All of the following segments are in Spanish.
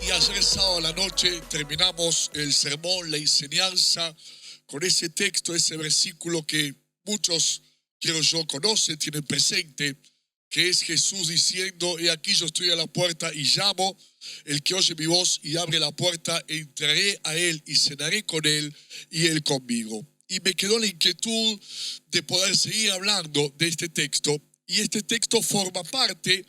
Y ayer sábado a la noche terminamos el sermón, la enseñanza, con ese texto, ese versículo que muchos, quiero yo, conocen, tienen presente, que es Jesús diciendo: he aquí yo estoy a la puerta y llamo, el que oye mi voz y abre la puerta, entraré a él y cenaré con él y él conmigo. Y me quedó la inquietud de poder seguir hablando de este texto. Y este texto forma parte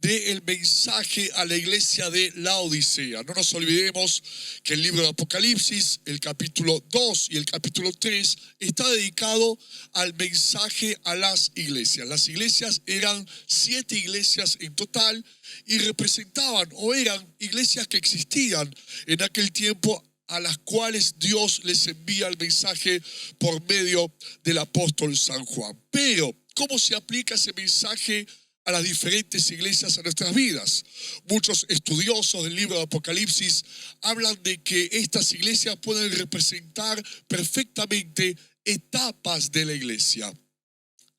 del mensaje a la iglesia de Laodicea. No nos olvidemos que el libro de Apocalipsis, el capítulo 2 y el capítulo 3, está dedicado al mensaje a las iglesias. Las iglesias eran 7 iglesias en total y representaban o eran iglesias que existían en aquel tiempo, a las cuales Dios les envía el mensaje por medio del apóstol San Juan. Pero ¿cómo se aplica ese mensaje a las diferentes iglesias a nuestras vidas? Muchos estudiosos del libro de Apocalipsis hablan de que estas iglesias pueden representar perfectamente etapas de la iglesia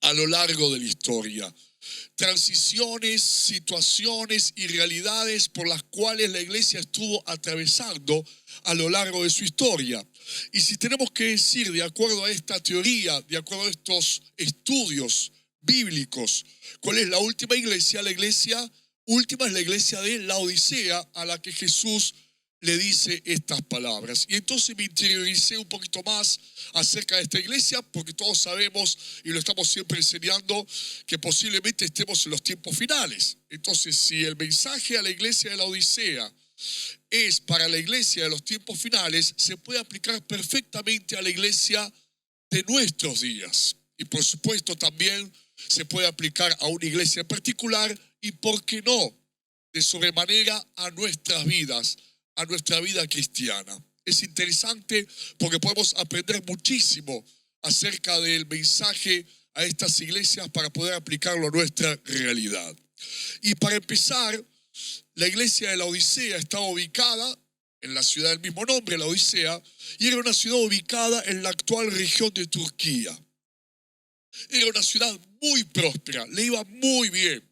a lo largo de la historia. Transiciones, situaciones y realidades por las cuales la iglesia estuvo atravesando a lo largo de su historia. Y si tenemos que decir, de acuerdo a esta teoría, de acuerdo a estos estudios bíblicos, ¿cuál es la última iglesia? La iglesia última es la iglesia de Laodicea, a la que Jesús le dice estas palabras. Y entonces me interioricé un poquito más acerca de esta iglesia, porque todos sabemos, y lo estamos siempre enseñando, que posiblemente estemos en los tiempos finales. Entonces, si el mensaje a la iglesia de Laodicea es para la iglesia de los tiempos finales, se puede aplicar perfectamente a la iglesia de nuestros días. Y por supuesto también se puede aplicar a una iglesia en particular y, ¿por qué no?, de sobremanera a nuestras vidas, a nuestra vida cristiana. Es interesante porque podemos aprender muchísimo acerca del mensaje a estas iglesias para poder aplicarlo a nuestra realidad. Y para empezar, la iglesia de Laodicea estaba ubicada en la ciudad del mismo nombre, Laodicea, y era una ciudad ubicada en la actual región de Turquía. Era una ciudad muy próspera, le iba muy bien.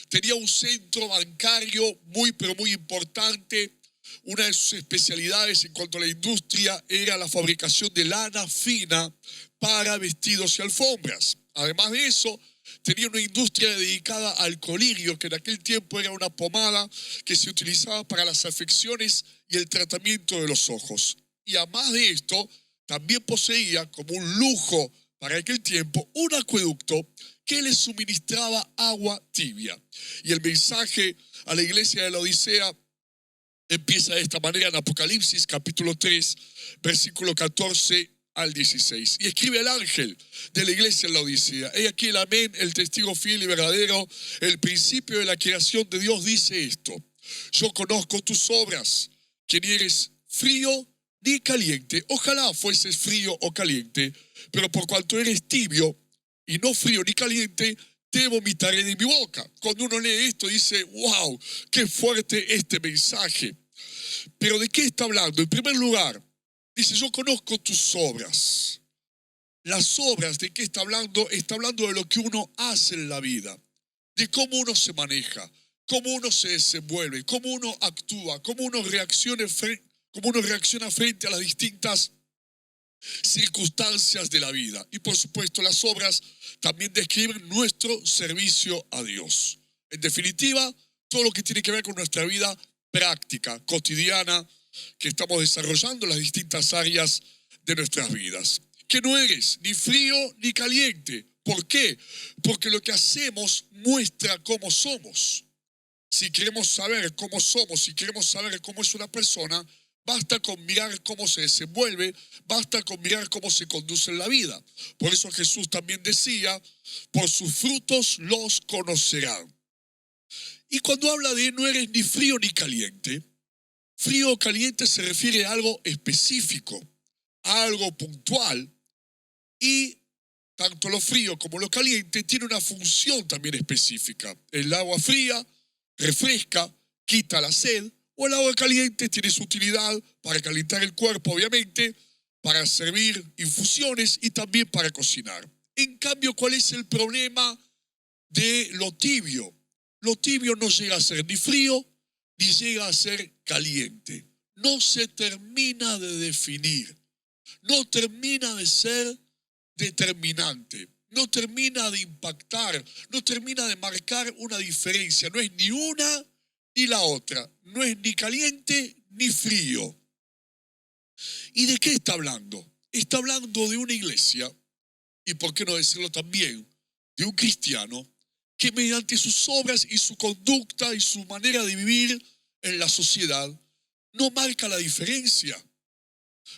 Tenía un centro bancario muy, pero muy importante. Una de sus especialidades en cuanto a la industria era la fabricación de lana fina para vestidos y alfombras. Además de eso, tenía una industria dedicada al colirio, que en aquel tiempo era una pomada que se utilizaba para las afecciones y el tratamiento de los ojos. Y además de esto, también poseía, como un lujo para aquel tiempo, un acueducto que le suministraba agua tibia. Y el mensaje a la iglesia de Laodicea empieza de esta manera en Apocalipsis capítulo 3, versículo 14 al 16. Y escribe el ángel de la iglesia en Laodicea: he aquí el amén, el testigo fiel y verdadero, el principio de la creación de Dios, dice esto: yo conozco tus obras, que ni eres frío ni caliente. Ojalá fueses frío o caliente, pero por cuanto eres tibio y no frío ni caliente, te vomitaré de mi boca. Cuando uno lee esto dice: wow, qué fuerte este mensaje. Pero ¿de qué está hablando? En primer lugar, dice: yo conozco tus obras. Las obras, ¿de qué está hablando? Está hablando de lo que uno hace en la vida, de cómo uno se maneja, cómo uno se desenvuelve, cómo uno actúa, cómo uno reacciona frente a las distintas circunstancias de la vida. Y por supuesto, las obras también describen nuestro servicio a Dios. En definitiva, todo lo que tiene que ver con nuestra vida práctica, cotidiana, que estamos desarrollando en las distintas áreas de nuestras vidas. Que no eres ni frío ni caliente. ¿Por qué? Porque lo que hacemos muestra cómo somos. Si queremos saber cómo somos, si queremos saber cómo es una persona, basta con mirar cómo se desenvuelve, basta con mirar cómo se conduce en la vida. Por eso Jesús también decía: por sus frutos los conocerán. Y cuando habla de no eres ni frío ni caliente, frío o caliente se refiere a algo específico, a algo puntual, y tanto lo frío como lo caliente tiene una función también específica. El agua fría refresca, quita la sed, o el agua caliente tiene su utilidad para calentar el cuerpo, obviamente, para servir infusiones y también para cocinar. En cambio, ¿cuál es el problema de lo tibio? Lo tibio no llega a ser ni frío ni llega a ser caliente. No se termina de definir, no termina de ser determinante, no termina de impactar, no termina de marcar una diferencia. No es ni una ni la otra, no es ni caliente ni frío. ¿Y de qué está hablando? Está hablando de una iglesia, y por qué no decirlo también, de un cristiano que mediante sus obras y su conducta y su manera de vivir en la sociedad no marca la diferencia,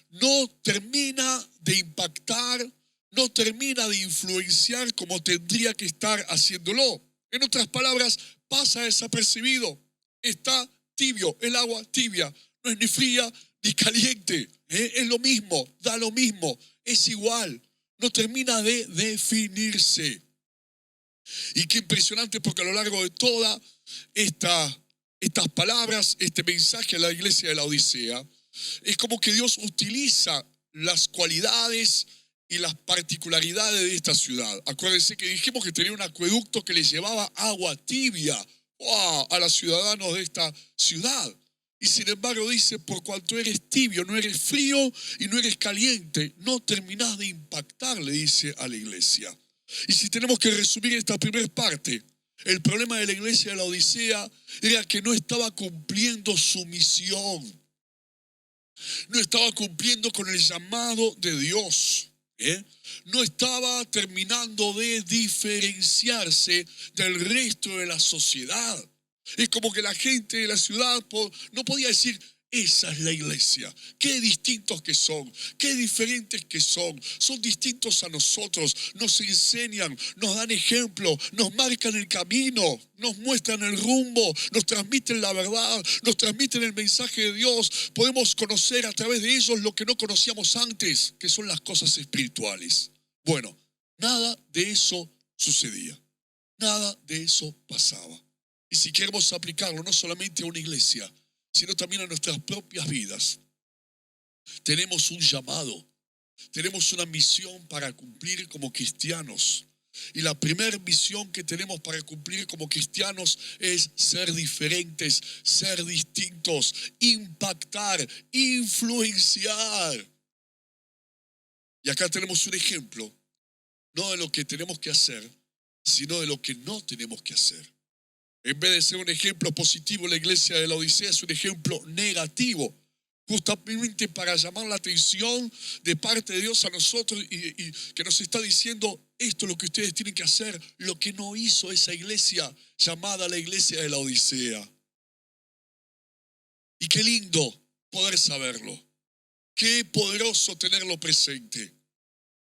no termina de impactar, no termina de influenciar como tendría que estar haciéndolo. En otras palabras, pasa desapercibido, está tibio, el agua tibia, no es ni fría ni caliente, es lo mismo, da lo mismo, es igual, no termina de definirse. Y qué impresionante, porque a lo largo de todas estas palabras, este mensaje a la iglesia de la Odisea, es como que Dios utiliza las cualidades y las particularidades de esta ciudad. Acuérdense que dijimos que tenía un acueducto que le llevaba agua tibia a los ciudadanos de esta ciudad. Y sin embargo dice, por cuanto eres tibio, no eres frío y no eres caliente, no terminás de impactar, le dice a la iglesia. Y si tenemos que resumir esta primera parte, el problema de la iglesia de la Odisea era que no estaba cumpliendo su misión. No estaba cumpliendo con el llamado de Dios. No estaba terminando de diferenciarse del resto de la sociedad. Es como que la gente de la ciudad no podía decir, esa es la iglesia. Qué distintos que son, qué diferentes que son. Son distintos a nosotros, nos enseñan, nos dan ejemplo, nos marcan el camino, nos muestran el rumbo, nos transmiten la verdad, nos transmiten el mensaje de Dios. Podemos conocer a través de ellos lo que no conocíamos antes, que son las cosas espirituales. Bueno, nada de eso sucedía, nada de eso pasaba. Y si queremos aplicarlo no solamente a una iglesia, sino también a nuestras propias vidas, tenemos un llamado, tenemos una misión para cumplir como cristianos. Y la primera misión que tenemos para cumplir como cristianos es ser diferentes, ser distintos, impactar, influenciar. Y acá tenemos un ejemplo, no de lo que tenemos que hacer, sino de lo que no tenemos que hacer. En vez de ser un ejemplo positivo, la iglesia de la Odisea es un ejemplo negativo, justamente para llamar la atención de parte de Dios a nosotros y que nos está diciendo, esto es lo que ustedes tienen que hacer, lo que no hizo esa iglesia llamada la iglesia de la Odisea. Y qué lindo poder saberlo, qué poderoso tenerlo presente,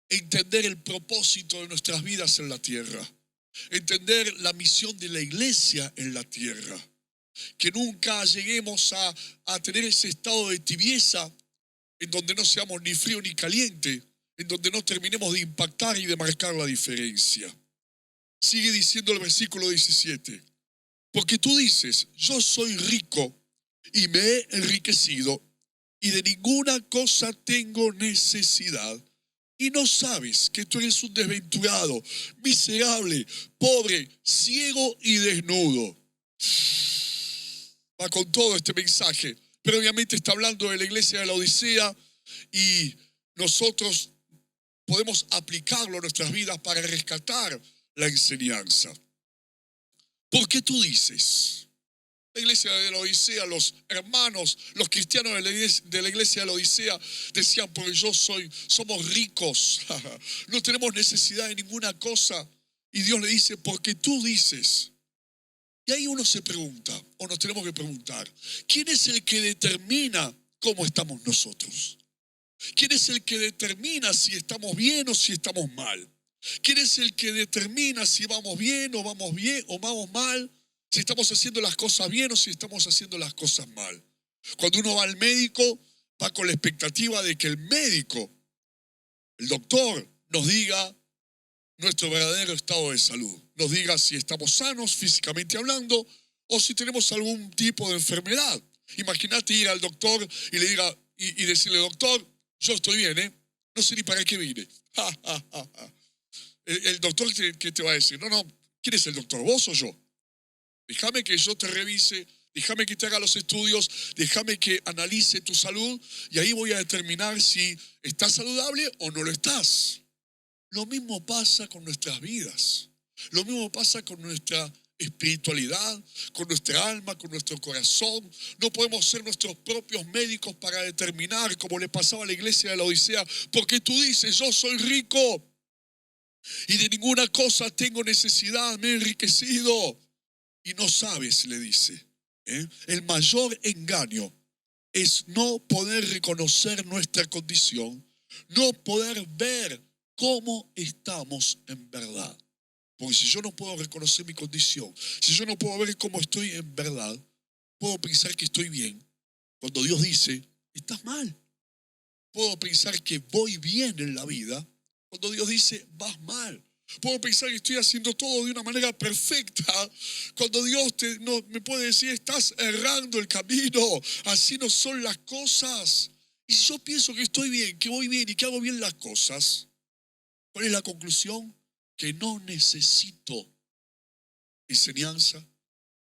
entender el propósito de nuestras vidas en la tierra. Entender la misión de la iglesia en la tierra. Que nunca lleguemos a tener ese estado de tibieza en donde no seamos ni frío ni caliente, en donde no terminemos de impactar y de marcar la diferencia. Sigue diciendo el versículo 17. Porque tú dices, yo soy rico y me he enriquecido y de ninguna cosa tengo necesidad. Y no sabes que tú eres un desventurado, miserable, pobre, ciego y desnudo. Va con todo este mensaje, pero obviamente está hablando de la iglesia de la Odisea y nosotros podemos aplicarlo a nuestras vidas para rescatar la enseñanza. ¿Por qué tú dices? La iglesia de la Odisea, los hermanos, los cristianos de la iglesia de la Odisea decían, porque somos ricos, no tenemos necesidad de ninguna cosa. Y Dios le dice, porque tú dices. Y ahí uno se pregunta, o nos tenemos que preguntar, ¿quién es el que determina cómo estamos nosotros? ¿Quién es el que determina si estamos bien o si estamos mal? ¿Quién es el que determina si vamos bien o vamos mal? Si estamos haciendo las cosas bien o si estamos haciendo las cosas mal. Cuando uno va al médico, va con la expectativa de que el médico, el doctor, nos diga nuestro verdadero estado de salud. Nos diga si estamos sanos físicamente hablando o si tenemos algún tipo de enfermedad. Imagínate ir al doctor y le diga y decirle, doctor, yo estoy bien, no sé ni para qué vine. El doctor, ¿qué te va a decir? No, ¿quién es el doctor? ¿Vos o yo? Déjame que yo te revise déjame que te haga los estudios, déjame que analice tu salud y ahí voy a determinar si estás saludable o no lo estás. Lo mismo pasa con nuestras vidas. Lo mismo pasa con nuestra espiritualidad, con nuestra alma, con nuestro corazón. No podemos ser nuestros propios médicos para determinar, como le pasaba a la iglesia de la Odisea, porque tú dices, yo soy rico y de ninguna cosa tengo necesidad, me he enriquecido. Y no sabes, le dice. El mayor engaño es no poder reconocer nuestra condición, no poder ver cómo estamos en verdad. Porque si yo no puedo reconocer mi condición, si yo no puedo ver cómo estoy en verdad, puedo pensar que estoy bien. Cuando Dios dice, estás mal. Puedo pensar que voy bien en la vida. Cuando Dios dice, vas mal. Puedo pensar que estoy haciendo todo de una manera perfecta. Cuando Dios me puede decir, estás errando el camino. Así no son las cosas. Y si yo pienso que estoy bien, que voy bien y que hago bien las cosas, ¿cuál es la conclusión? Que no necesito enseñanza,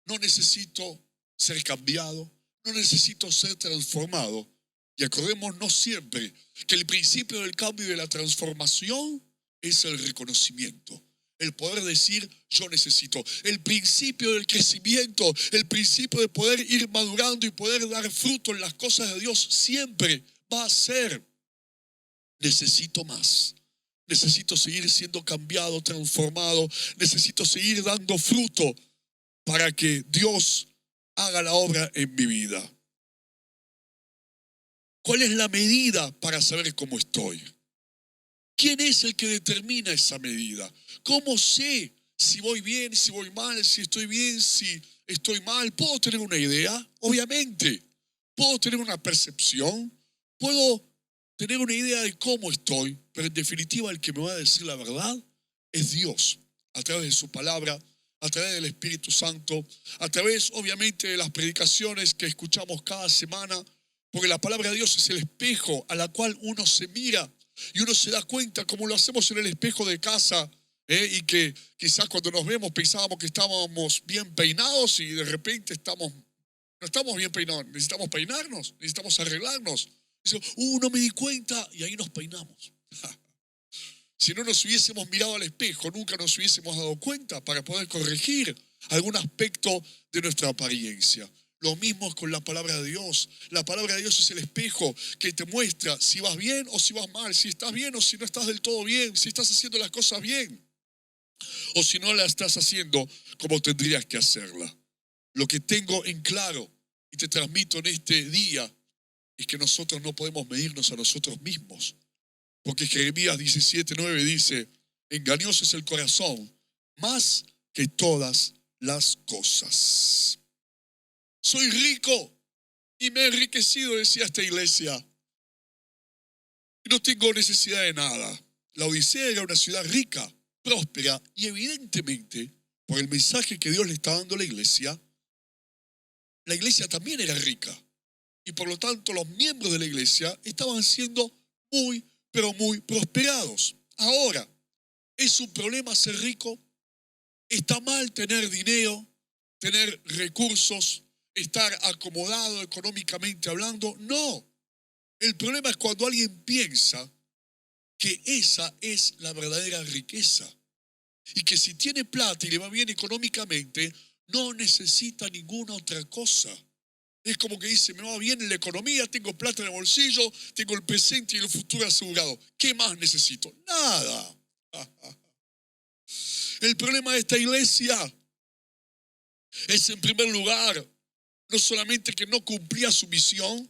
no necesito ser cambiado, no necesito ser transformado. Y acordémonos siempre que el principio del cambio y de la transformación es el reconocimiento. El poder decir, yo necesito. El principio del crecimiento, el principio de poder ir madurando y poder dar fruto en las cosas de Dios siempre va a ser, necesito más. Necesito seguir siendo cambiado, transformado. Necesito seguir dando fruto para que Dios haga la obra en mi vida. ¿Cuál es la medida para saber cómo estoy? ¿Quién es el que determina esa medida? ¿Cómo sé si voy bien, si voy mal, si estoy bien, si estoy mal? ¿Puedo tener una idea? Obviamente. ¿Puedo tener una percepción? ¿Puedo tener una idea de cómo estoy? Pero en definitiva el que me va a decir la verdad es Dios, a través de su palabra, a través del Espíritu Santo, a través obviamente de las predicaciones que escuchamos cada semana, porque la palabra de Dios es el espejo a la cual uno se mira y uno se da cuenta, como lo hacemos en el espejo de casa, y que quizás cuando nos vemos pensábamos que estábamos bien peinados y de repente no estamos bien peinados, necesitamos peinarnos, necesitamos arreglarnos. Dice, no me di cuenta, y ahí nos peinamos. Si no nos hubiésemos mirado al espejo, nunca nos hubiésemos dado cuenta para poder corregir algún aspecto de nuestra apariencia. Lo mismo con la palabra de Dios. La palabra de Dios es el espejo que te muestra si vas bien o si vas mal, si estás bien o si no estás del todo bien, si estás haciendo las cosas bien o si no las estás haciendo como tendrías que hacerla. Lo que tengo en claro y te transmito en este día es que nosotros no podemos medirnos a nosotros mismos. Porque Jeremías 17:9 dice, engañoso es el corazón más que todas las cosas. Soy rico y me he enriquecido, decía esta iglesia. Y no tengo necesidad de nada. La Odisea era una ciudad rica, próspera y evidentemente, por el mensaje que Dios le está dando a la iglesia también era rica. Y por lo tanto los miembros de la iglesia estaban siendo muy, pero muy prosperados. Ahora, ¿es un problema ser rico? ¿Está mal tener dinero, tener recursos, estar acomodado económicamente hablando? No. El problema es cuando alguien piensa que esa es la verdadera riqueza y que si tiene plata y le va bien económicamente, no necesita ninguna otra cosa. Es como que dice, me va bien en la economía, tengo plata en el bolsillo, tengo el presente y el futuro asegurado. ¿Qué más necesito? Nada. El problema de esta iglesia es, en primer lugar, no solamente que no cumplía su misión,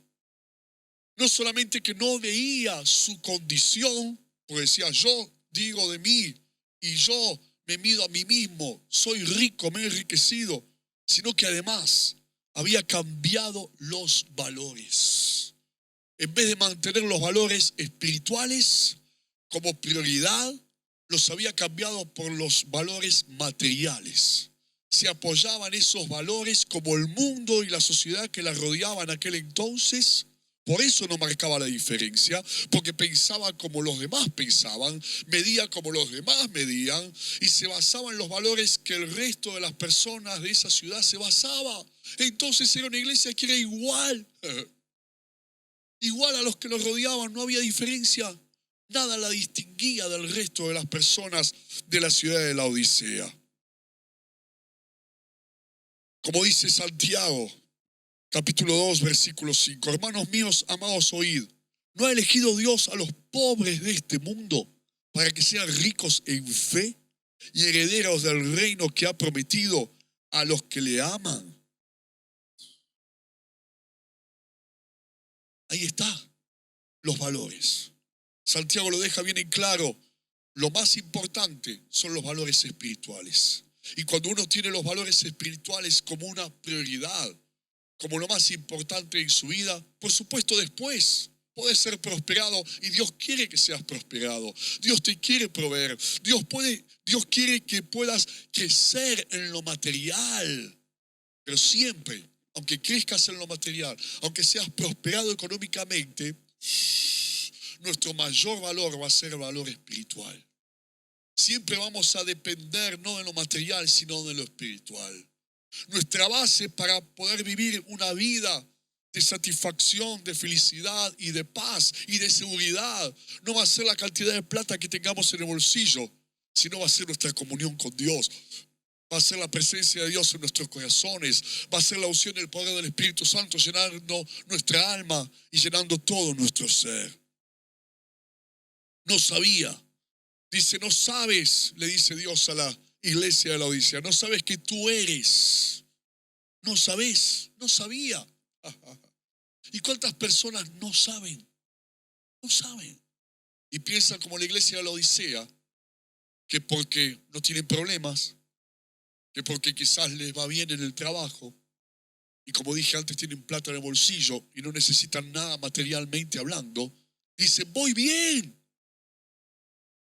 no solamente que no veía su condición, porque decía, yo digo de mí y yo me mido a mí mismo, soy rico, me he enriquecido, sino que además había cambiado los valores. En vez de mantener los valores espirituales como prioridad, los había cambiado por los valores materiales. Se apoyaban esos valores como el mundo y la sociedad que la rodeaba en aquel entonces, Por eso no marcaba la diferencia, porque pensaba como los demás pensaban, medía como los demás medían y se basaba en los valores que el resto de las personas de esa ciudad se basaba. Entonces era una iglesia que era igual, igual a los que los rodeaban, no había diferencia. Nada la distinguía del resto de las personas de la ciudad de la Odisea. Como dice Santiago, capítulo 2, versículo 5. Hermanos míos, amados, oíd. ¿No ha elegido Dios a los pobres de este mundo para que sean ricos en fe y herederos del reino que ha prometido a los que le aman? Ahí está, los valores. Santiago lo deja bien en claro. Lo más importante son los valores espirituales. Y cuando uno tiene los valores espirituales como una prioridad, como lo más importante en su vida, por supuesto después puedes ser prosperado y Dios quiere que seas prosperado. Dios te quiere proveer. Dios quiere que puedas crecer en lo material. Pero siempre, aunque crezcas en lo material, aunque seas prosperado económicamente, nuestro mayor valor va a ser el valor espiritual. Siempre vamos a depender no de lo material, sino de lo espiritual. Nuestra base para poder vivir una vida de satisfacción, de felicidad y de paz y de seguridad no va a ser la cantidad de plata que tengamos en el bolsillo, sino va a ser nuestra comunión con Dios. Va a ser la presencia de Dios en nuestros corazones. Va a ser la unción y el poder del Espíritu Santo llenando nuestra alma y llenando todo nuestro ser. No sabía. Dice, no sabes, le dice Dios a la iglesia de la Odisea, no sabes que tú eres. No sabes, no sabía. ¿Y cuántas personas no saben? No saben. Y piensan como la iglesia de la Odisea, que porque no tienen problemas, que porque quizás les va bien en el trabajo, y como dije antes, tienen plata en el bolsillo y no necesitan nada materialmente hablando, dicen, voy bien,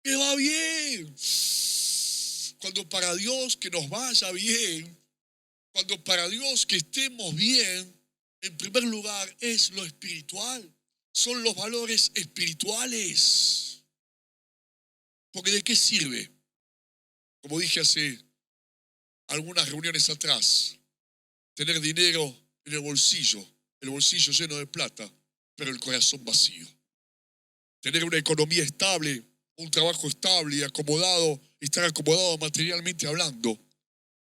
me va bien. Cuando para Dios que nos vaya bien, cuando para Dios que estemos bien, en primer lugar es lo espiritual, son los valores espirituales. Porque ¿de qué sirve? Como dije hace algunas reuniones atrás, tener dinero en el bolsillo lleno de plata, pero el corazón vacío. Tener una economía estable, un trabajo estable y acomodado, estar acomodado materialmente hablando,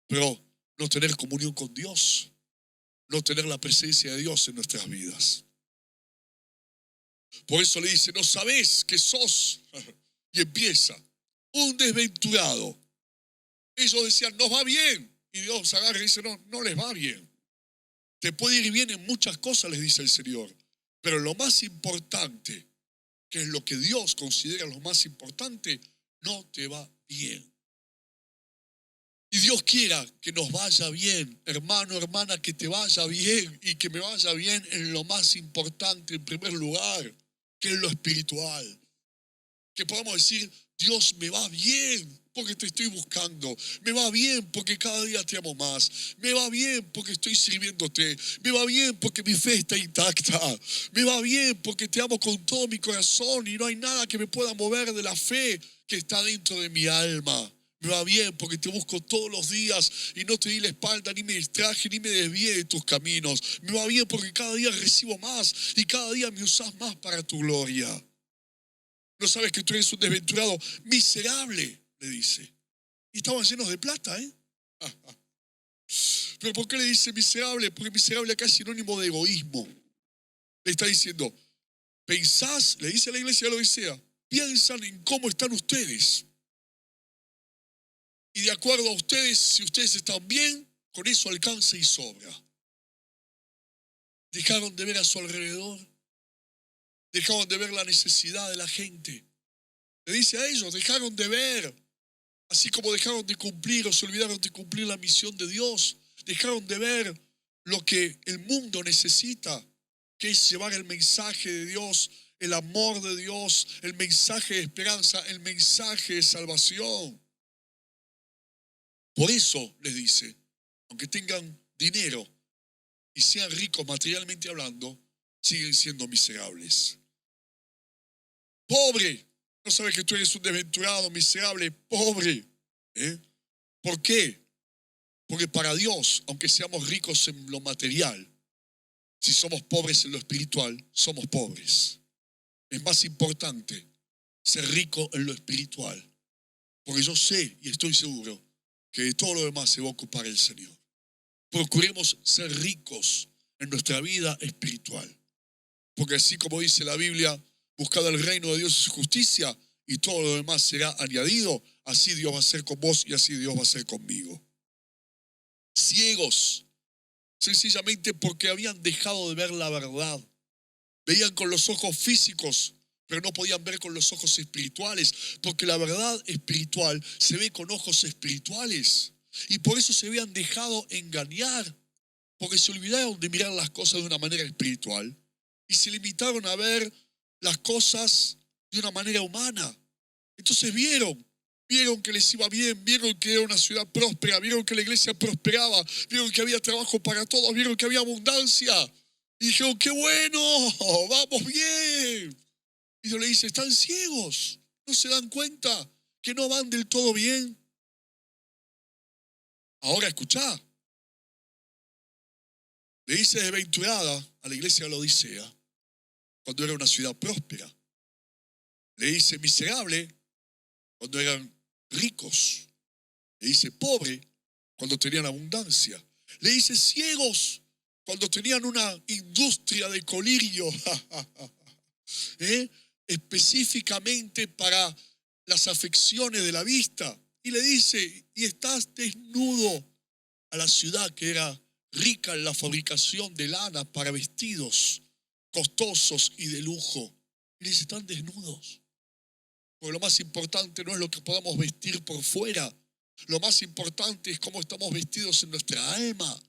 pero no tener comunión con Dios, no tener la presencia de Dios en nuestras vidas. Por eso le dice, no sabés que sos, y empieza, un desventurado. Ellos decían, nos va bien, y Dios agarra y dice, no, no les va bien. Te puede ir bien en muchas cosas, les dice el Señor, pero lo más importante, que es lo que Dios considera lo más importante, no te va bien. Y Dios quiera que nos vaya bien, hermano, hermana, que te vaya bien y que me vaya bien en lo más importante, en primer lugar, que es lo espiritual. Que podamos decir, Dios, me va bien porque te estoy buscando. Me va bien porque cada día te amo más. Me va bien porque estoy sirviéndote. Me va bien porque mi fe está intacta. Me va bien porque te amo con todo mi corazón y no hay nada que me pueda mover de la fe que está dentro de mi alma. Me va bien porque te busco todos los días y no te di la espalda, ni me distraje, ni me desvié de tus caminos. Me va bien porque cada día recibo más y cada día me usás más para tu gloria. No sabes que tú eres un desventurado miserable, le dice. Y estaban llenos de plata, ¿eh? Pero ¿por qué le dice miserable? Porque miserable acá es sinónimo de egoísmo. Le está diciendo, pensás, le dice a la iglesia de la Odisea, piensan en cómo están ustedes. Y de acuerdo a ustedes, si ustedes están bien, con eso alcanza y sobra. Dejaron de ver a su alrededor. Dejaron de ver la necesidad de la gente. Le dice a ellos, dejaron de ver. Así como dejaron de cumplir o se olvidaron de cumplir la misión de Dios. Dejaron de ver lo que el mundo necesita, que es llevar el mensaje de Dios, el amor de Dios, el mensaje de esperanza, el mensaje de salvación. Por eso les dice, aunque tengan dinero y sean ricos materialmente hablando, siguen siendo miserables. Pobre, no sabes que tú eres un desventurado, miserable, pobre. ¿Por qué? Porque para Dios, aunque seamos ricos en lo material, si somos pobres en lo espiritual, somos pobres. Es más importante ser rico en lo espiritual, porque yo sé y estoy seguro que de todo lo demás se va a ocupar el Señor. Procuremos ser ricos en nuestra vida espiritual, porque así como dice la Biblia, buscad el reino de Dios y su justicia, y todo lo demás será añadido. Así Dios va a ser con vos y así Dios va a ser conmigo. Ciegos, sencillamente porque habían dejado de ver la verdad. Veían con los ojos físicos, pero no podían ver con los ojos espirituales, porque la verdad espiritual se ve con ojos espirituales. Y por eso se habían dejado engañar, porque se olvidaron de mirar las cosas de una manera espiritual y se limitaron a ver las cosas de una manera humana. Entonces vieron que les iba bien, vieron que era una ciudad próspera, vieron que la iglesia prosperaba, vieron que había trabajo para todos, vieron que había abundancia. Y dijeron, qué bueno, vamos bien. Y Dios le dice, están ciegos, no se dan cuenta que no van del todo bien. Ahora escuchá, le dice desventurada a la iglesia de la Odisea cuando era una ciudad próspera. Le dice miserable cuando eran ricos. Le dice pobre cuando tenían abundancia. Le dice ciegos cuando tenían una industria de colirio. Específicamente para las afecciones de la vista. Y le dice, y estás desnudo, a la ciudad que era rica en la fabricación de lana para vestidos costosos y de lujo. Y le dice, están desnudos. Porque lo más importante no es lo que podamos vestir por fuera. Lo más importante es cómo estamos vestidos en nuestra alma.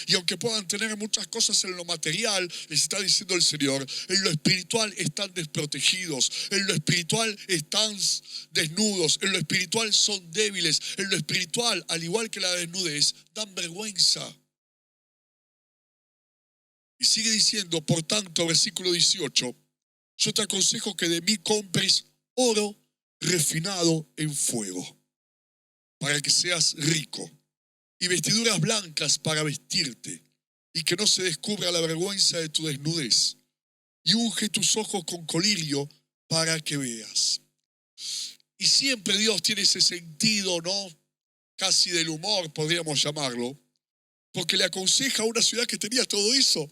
Y aunque puedan tener muchas cosas en lo material, les está diciendo el Señor, en lo espiritual están desprotegidos, en lo espiritual están desnudos, en lo espiritual son débiles, en lo espiritual, al igual que la desnudez, dan vergüenza. Y sigue diciendo, por tanto, versículo 18, yo te aconsejo que de mí compres oro refinado en fuego, para que seas rico, y vestiduras blancas para vestirte, y que no se descubra la vergüenza de tu desnudez, y unge tus ojos con colirio para que veas. Y siempre Dios tiene ese sentido, ¿no? Casi del humor, podríamos llamarlo, porque le aconseja a una ciudad que tenía todo eso,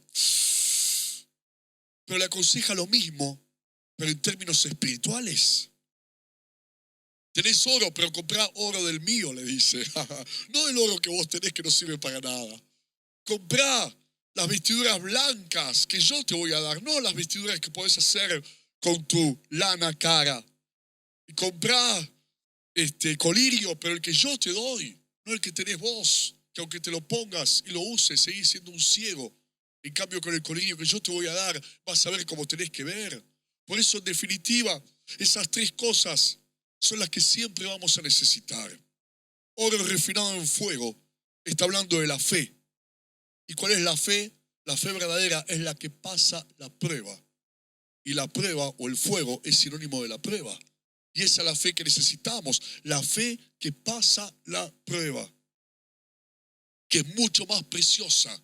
pero le aconseja lo mismo, pero en términos espirituales. Tenés oro, pero comprá oro del mío, le dice. No del oro que vos tenés que no sirve para nada. Comprá las vestiduras blancas que yo te voy a dar, no las vestiduras que podés hacer con tu lana cara. Y comprá colirio, pero el que yo te doy, no el que tenés vos, que aunque te lo pongas y lo uses, seguís siendo un ciego. En cambio, con el colirio que yo te voy a dar, vas a ver cómo tenés que ver. Por eso, en definitiva, esas tres cosas son las que siempre vamos a necesitar. Oro refinado en fuego está hablando de la fe. ¿Y cuál es la fe? La fe verdadera es la que pasa la prueba. Y la prueba o el fuego es sinónimo de la prueba. Y esa es la fe que necesitamos, la fe que pasa la prueba, que es mucho más preciosa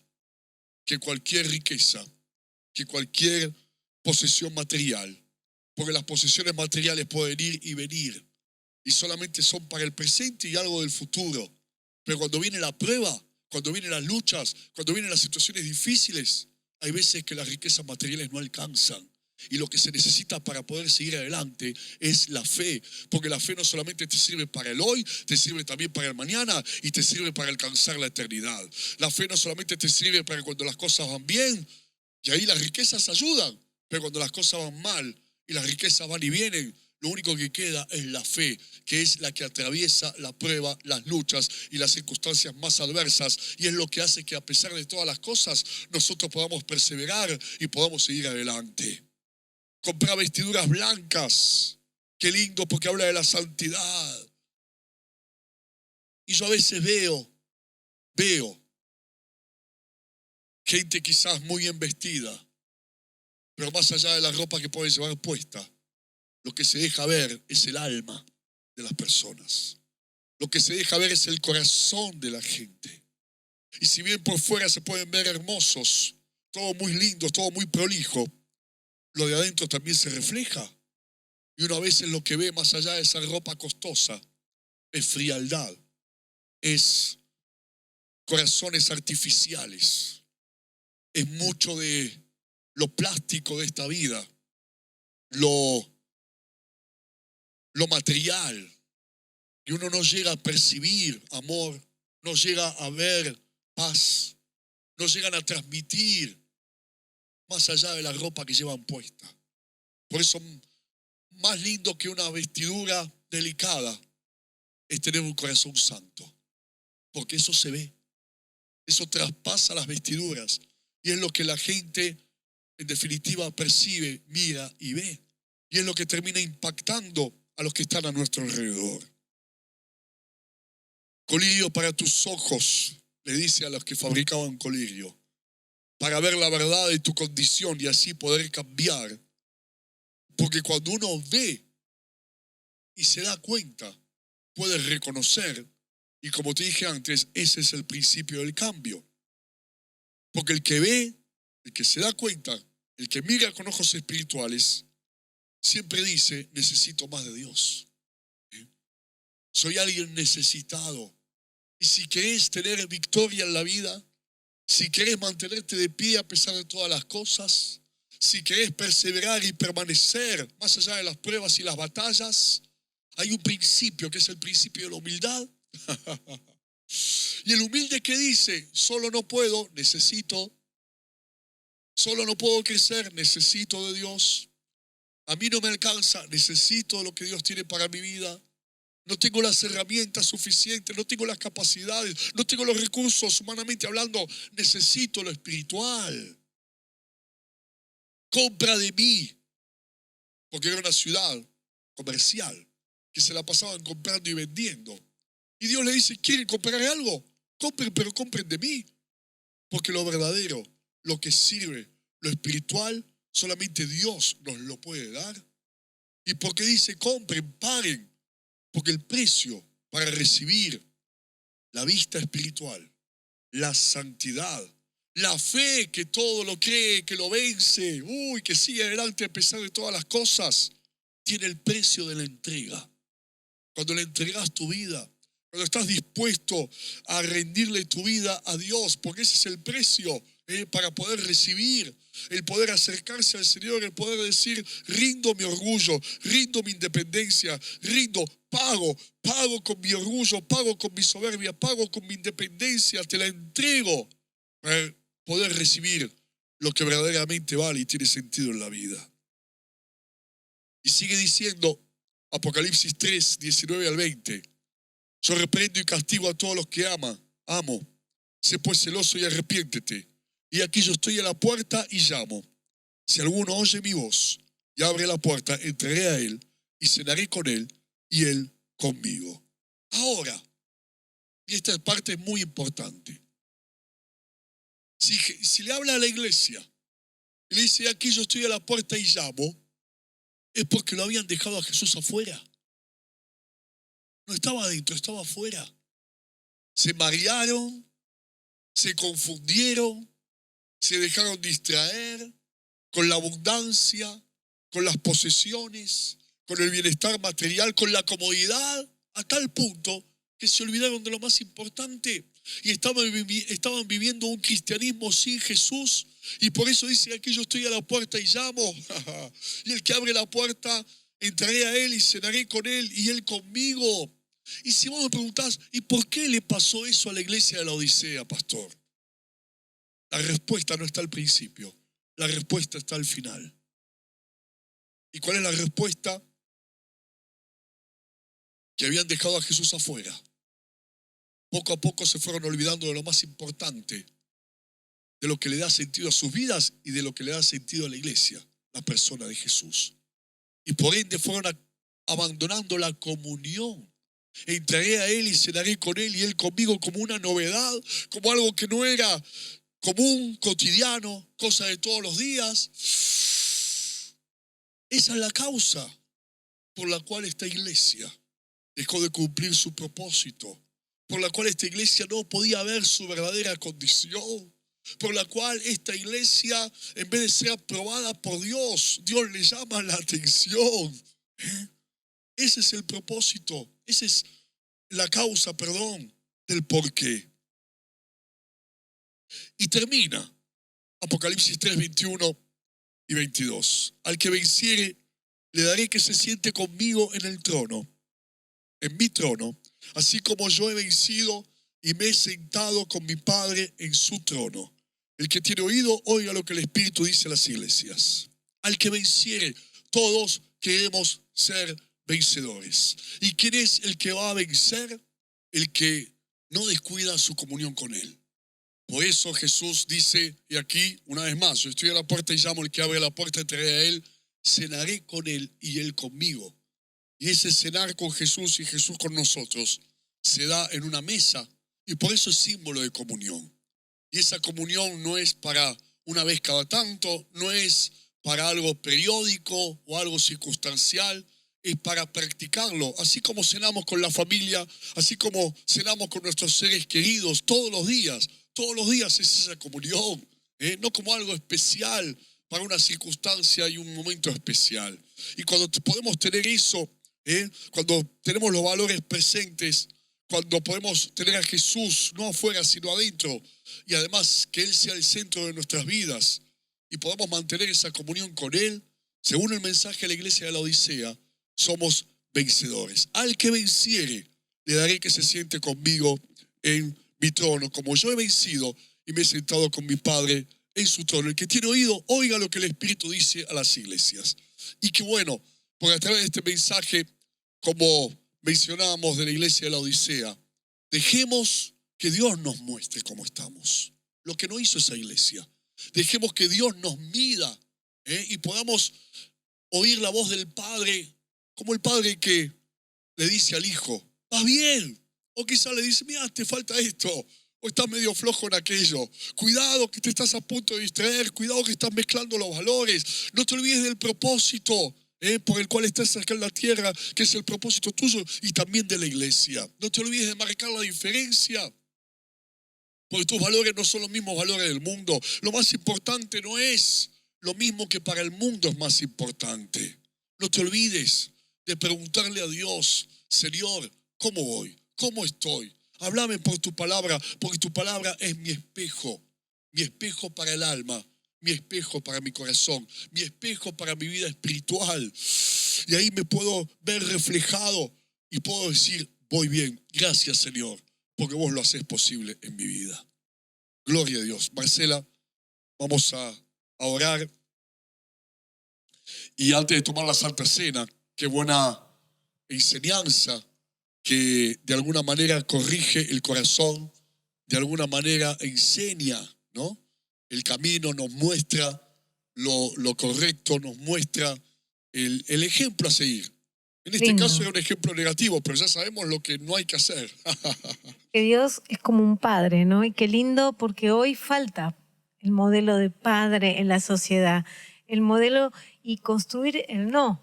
que cualquier riqueza, que cualquier posesión material. Porque las posesiones materiales pueden ir y venir y solamente son para el presente y algo del futuro. Pero cuando viene la prueba, cuando vienen las luchas, cuando vienen las situaciones difíciles, hay veces que las riquezas materiales no alcanzan. Y lo que se necesita para poder seguir adelante es la fe, porque la fe no solamente te sirve para el hoy, te sirve también para el mañana y te sirve para alcanzar la eternidad. La fe no solamente te sirve para cuando las cosas van bien, y ahí las riquezas ayudan, pero cuando las cosas van mal y las riquezas van y vienen, lo único que queda es la fe, que es la que atraviesa la prueba, las luchas y las circunstancias más adversas. Y es lo que hace que a pesar de todas las cosas, nosotros podamos perseverar y podamos seguir adelante. Comprar vestiduras blancas. Qué lindo, porque habla de la santidad. Y yo a veces veo gente quizás muy bien vestida, Pero más allá de la ropa que pueden llevar puesta, lo que se deja ver es el alma de las personas. Lo que se deja ver es el corazón de la gente. Y si bien por fuera se pueden ver hermosos, todo muy lindo, todo muy prolijo, lo de adentro también se refleja. Y uno a veces lo que ve más allá de esa ropa costosa es frialdad, es corazones artificiales, es mucho de lo plástico de esta vida, lo material. Y uno no llega a percibir amor, no llega a ver paz, no llegan a transmitir más allá de la ropa que llevan puesta. Por eso, más lindo que una vestidura delicada es tener un corazón santo, porque eso se ve, eso traspasa las vestiduras y es lo que la gente en definitiva percibe, mira y ve, y es lo que termina impactando a los que están a nuestro alrededor. Colirio para tus ojos, le dice a los que fabricaban colirio, para ver la verdad de tu condición y así poder cambiar. Porque cuando uno ve y se da cuenta, puede reconocer. Y como te dije antes, ese es el principio del cambio. Porque el que ve, el que se da cuenta, el que mira con ojos espirituales, siempre dice, necesito más de Dios. Soy alguien necesitado. Y si querés tener victoria en la vida, si querés mantenerte de pie a pesar de todas las cosas, si querés perseverar y permanecer más allá de las pruebas y las batallas, hay un principio que es el principio de la humildad. Y el humilde que dice, solo no puedo, necesito. Solo no puedo crecer, necesito de Dios. A mí no me alcanza, necesito lo que Dios tiene para mi vida. No tengo las herramientas suficientes, no tengo las capacidades, no tengo los recursos humanamente hablando, necesito lo espiritual. Compra de mí, porque era una ciudad comercial que se la pasaban comprando y vendiendo. Y Dios le dice, ¿quieren comprar algo? Compren, pero compren de mí. Porque lo verdadero, lo que sirve, lo espiritual, solamente Dios nos lo puede dar. Y porque dice, compren, paguen. Porque el precio para recibir la vista espiritual, la santidad, la fe que todo lo cree, que lo vence, que sigue adelante a pesar de todas las cosas, tiene el precio de la entrega. Cuando le entregas tu vida, cuando estás dispuesto a rendirle tu vida a Dios, porque ese es el precio para poder recibir, el poder acercarse al Señor, el poder decir, rindo mi orgullo, rindo mi independencia, pago con mi orgullo, pago con mi soberbia, pago con mi independencia, te la entrego para poder recibir lo que verdaderamente vale y tiene sentido en la vida. Y sigue diciendo Apocalipsis 3, 19 al 20. Yo reprendo y castigo a todos los que amo. Sé pues celoso y arrepiéntete. Y aquí yo estoy a la puerta y llamo. Si alguno oye mi voz y abre la puerta, entraré a él y cenaré con él y él conmigo. Ahora, y esta parte es muy importante. Si le habla a la iglesia y le dice, aquí yo estoy a la puerta y llamo, es porque lo habían dejado a Jesús afuera. No estaba adentro, estaba afuera. Se marearon, se confundieron, se dejaron distraer con la abundancia, con las posesiones, con el bienestar material, con la comodidad, a tal punto que se olvidaron de lo más importante y estaban viviendo un cristianismo sin Jesús. Y por eso dice, aquí yo estoy a la puerta y llamo. Y el que abre la puerta, entraré a él y cenaré con él y él conmigo. Y si vos me preguntás, ¿y por qué le pasó eso a la iglesia de la Odisea, pastor? La respuesta no está al principio, la respuesta está al final. ¿Y cuál es la respuesta? Que habían dejado a Jesús afuera. Poco a poco se fueron olvidando de lo más importante, de lo que le da sentido a sus vidas y de lo que le da sentido a la iglesia, la persona de Jesús. Y por ende fueron abandonando la comunión. Entraré a él y cenaré con él y él conmigo, como una novedad, como algo que no era común, cotidiano, cosa de todos los días. Esa es la causa por la cual esta iglesia dejó de cumplir su propósito, por la cual esta iglesia no podía ver su verdadera condición, por la cual esta iglesia, en vez de ser aprobada por Dios, Dios le llama la atención. Ese es el propósito, esa es la causa, del por qué. Y termina Apocalipsis 3, 21 y 22. Al que venciere, le daré que se siente conmigo en el trono, en mi trono, así como yo he vencido y me he sentado con mi Padre en su trono. El que tiene oído, oiga lo que el Espíritu dice a las iglesias. Al que venciere, todos queremos ser vencedores. ¿Y quién es el que va a vencer? El que no descuida su comunión con Él. Por eso Jesús dice, y aquí una vez más, yo estoy a la puerta y llamo, el que abre la puerta entraré a Él, cenaré con Él y Él conmigo. Y ese cenar con Jesús y Jesús con nosotros se da en una mesa y por eso es símbolo de comunión. Y esa comunión no es para una vez cada tanto, no es para algo periódico o algo circunstancial, es para practicarlo. Así como cenamos con la familia, así como cenamos con nuestros seres queridos todos los días es esa comunión, no como algo especial para una circunstancia y un momento especial. Y cuando podemos tener eso, cuando tenemos los valores presentes, cuando podemos tener a Jesús no afuera sino adentro, y además que Él sea el centro de nuestras vidas y podamos mantener esa comunión con Él, según el mensaje de la iglesia de la Odisea, somos vencedores. Al que venciere, le daré que se siente conmigo en mi trono, como yo he vencido y me he sentado con mi Padre en su trono. El que tiene oído, oiga lo que el Espíritu dice a las iglesias. Y que bueno, por a través de este mensaje, como mencionábamos de la iglesia de la Odisea, dejemos que Dios nos muestre cómo estamos, lo que no hizo esa iglesia. Dejemos que Dios nos mida y podamos oír la voz del Padre, como el Padre que le dice al Hijo, vas bien, o quizás le dice, mira, te falta esto, o estás medio flojo en aquello, cuidado que te estás a punto de distraer, cuidado que estás mezclando los valores, no te olvides del propósito por el cual estás acá en la tierra, que es el propósito tuyo y también de la iglesia. No te olvides de marcar la diferencia, porque tus valores no son los mismos valores del mundo. Lo más importante no es lo mismo que para el mundo es más importante. No te olvides de preguntarle a Dios, Señor, ¿cómo voy? ¿Cómo estoy? Háblame por tu palabra, porque tu palabra es mi espejo para el alma, mi espejo para mi corazón, mi espejo para mi vida espiritual. Y ahí me puedo ver reflejado y puedo decir, voy bien, gracias Señor, porque vos lo haces posible en mi vida. Gloria a Dios. Marcela, vamos a orar. Y antes de tomar la Santa Cena, qué buena enseñanza que de alguna manera corrige el corazón, de alguna manera enseña, ¿no? El camino, nos muestra lo correcto, nos muestra el ejemplo a seguir. En este Lindo. caso era un ejemplo negativo, pero ya sabemos lo que no hay que hacer. Que Dios es como un padre, ¿no? Y qué lindo porque hoy falta el modelo de padre en la sociedad, el modelo y construir el no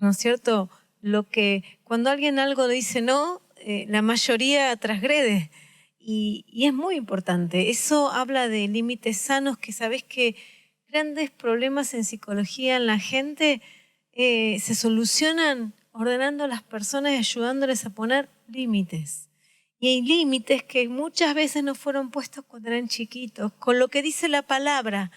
es cierto? Lo que cuando alguien algo dice no, la mayoría transgrede y es muy importante. Eso habla de límites sanos que sabés que grandes problemas en psicología en la gente se solucionan ordenando a las personas y ayudándoles a poner límites. Y hay límites que muchas veces no fueron puestos cuando eran chiquitos, con lo que dice la palabra.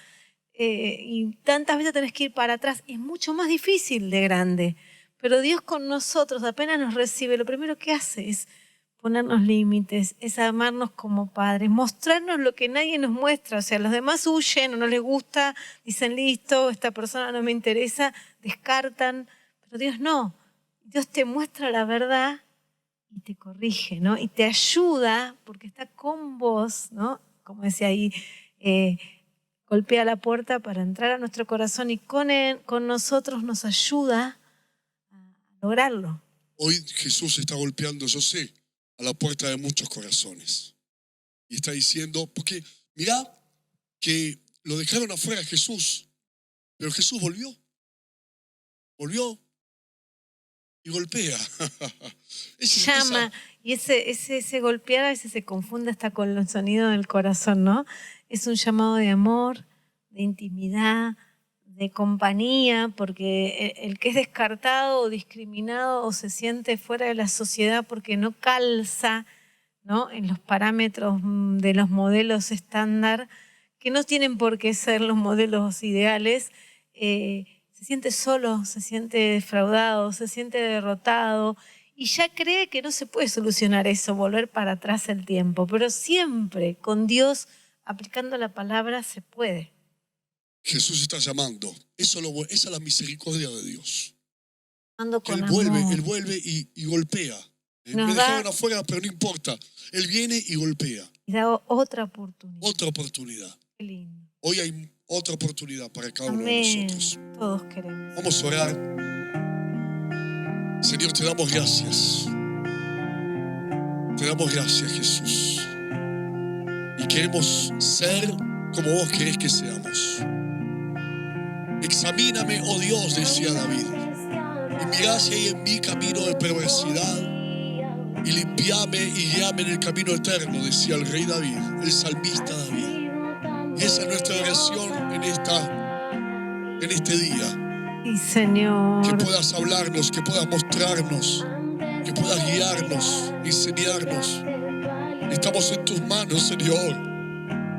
Y tantas veces tenés que ir para atrás. Es mucho más difícil de grande. Pero Dios con nosotros, apenas nos recibe, lo primero que hace es ponernos límites, es amarnos como padres, mostrarnos lo que nadie nos muestra. O sea, los demás huyen o no les gusta, dicen listo, esta persona no me interesa, descartan. Pero Dios no. Dios te muestra la verdad y te corrige, ¿no? Y te ayuda porque está con vos, ¿no? Como decía ahí, golpea la puerta para entrar a nuestro corazón y con nosotros nos ayuda a lograrlo. Hoy Jesús está golpeando, yo sé, a la puerta de muchos corazones. Y está diciendo, porque mirá que lo dejaron afuera Jesús, pero Jesús volvió. volvió y golpea. Llama. Y ese golpear a veces se confunde hasta con los sonidos del corazón, ¿no? Es un llamado de amor, de intimidad, de compañía, porque el que es descartado o discriminado o se siente fuera de la sociedad porque no calza, ¿no?, en los parámetros de los modelos estándar, que no tienen por qué ser los modelos ideales, se siente solo, se siente defraudado, se siente derrotado y ya cree que no se puede solucionar eso, volver para atrás el tiempo. Pero siempre con Dios, aplicando la palabra, se puede. Jesús está llamando. Esa es la misericordia de Dios. Con Él vuelve y golpea. Me dejaron afuera, pero no importa. Él viene y golpea. Y da otra oportunidad. Otra oportunidad. Qué lindo. Hoy hay otra oportunidad para cada uno Amén. de nosotros. Todos queremos. Vamos a orar. Señor, te damos gracias. Te damos gracias, Jesús. Y queremos ser como vos querés que seamos. Examíname, oh Dios, decía David, y mirá si hay en mí camino de perversidad, y limpiame y guíame en el camino eterno, decía el rey David, el salmista David. Y esa es nuestra oración en este día. Sí, Señor. Que puedas hablarnos, que puedas mostrarnos, que puedas guiarnos, enseñarnos. Estamos en tus manos, Señor,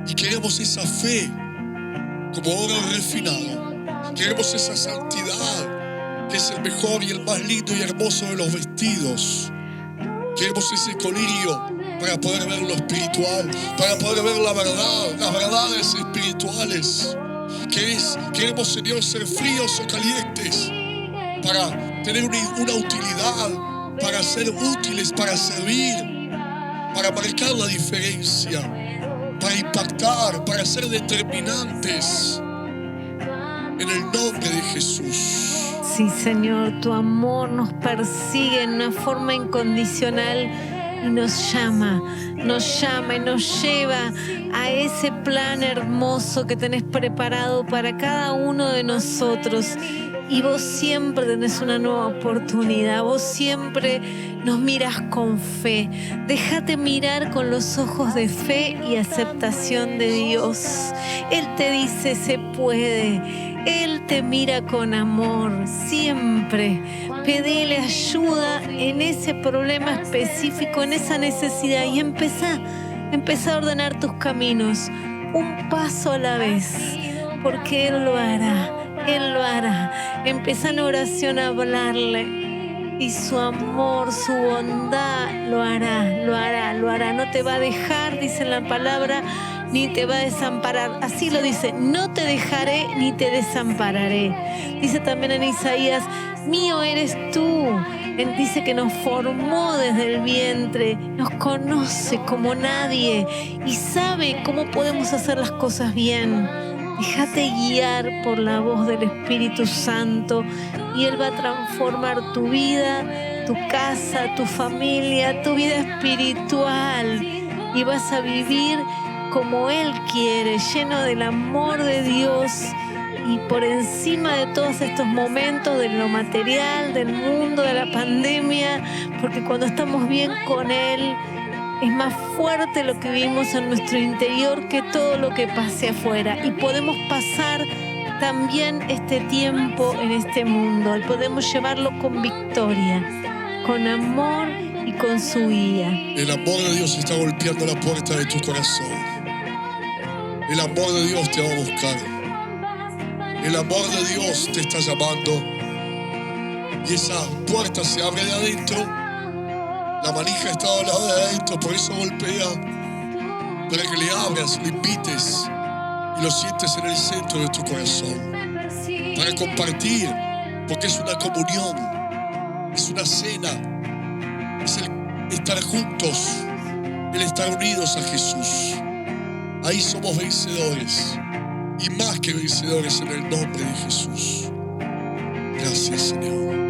y queremos esa fe como oro refinado. Queremos esa santidad, que es el mejor y el más lindo y hermoso de los vestidos. Queremos ese colirio para poder ver lo espiritual, para poder ver la verdad, las verdades espirituales. Queremos, Señor, ser fríos o calientes para tener una utilidad, para ser útiles, para servir, para marcar la diferencia, para impactar, para ser determinantes. En el nombre de Jesús. Sí, Señor, tu amor nos persigue en una forma incondicional y nos llama y nos lleva a ese plan hermoso que tenés preparado para cada uno de nosotros. Y vos siempre tenés una nueva oportunidad, vos siempre nos mirás con fe. Déjate mirar con los ojos de fe y aceptación de Dios. Él te dice se puede. Él te mira con amor, siempre. Pedile ayuda en ese problema específico, en esa necesidad y empezá a ordenar tus caminos, un paso a la vez, porque Él lo hará. Empezá en oración a hablarle y su amor, su bondad lo hará. No te va a dejar, dice en la palabra, ni te va a desamparar. Así lo dice, no te dejaré ni te desampararé. Dice también en Isaías, mío eres tú. Él dice que nos formó desde el vientre, nos conoce como nadie y sabe cómo podemos hacer las cosas bien. Déjate guiar por la voz del Espíritu Santo y Él va a transformar tu vida, tu casa, tu familia, tu vida espiritual y vas a vivir como Él quiere, lleno del amor de Dios y por encima de todos estos momentos, de lo material, del mundo, de la pandemia, porque cuando estamos bien con Él, es más fuerte lo que vivimos en nuestro interior que todo lo que pase afuera. Y podemos pasar también este tiempo en este mundo. Y podemos llevarlo con victoria, con amor y con su guía. El amor de Dios está golpeando la puerta de tu corazón. El amor de Dios te va a buscar. El amor de Dios te está llamando. Y esa puerta se abre de adentro. La manija está al lado de adentro, por eso golpea, para que le abras, le invites y lo sientes en el centro de tu corazón. Para compartir, porque es una comunión, es una cena, es el estar juntos, el estar unidos a Jesús. Ahí somos vencedores y más que vencedores en el nombre de Jesús. Gracias, Señor.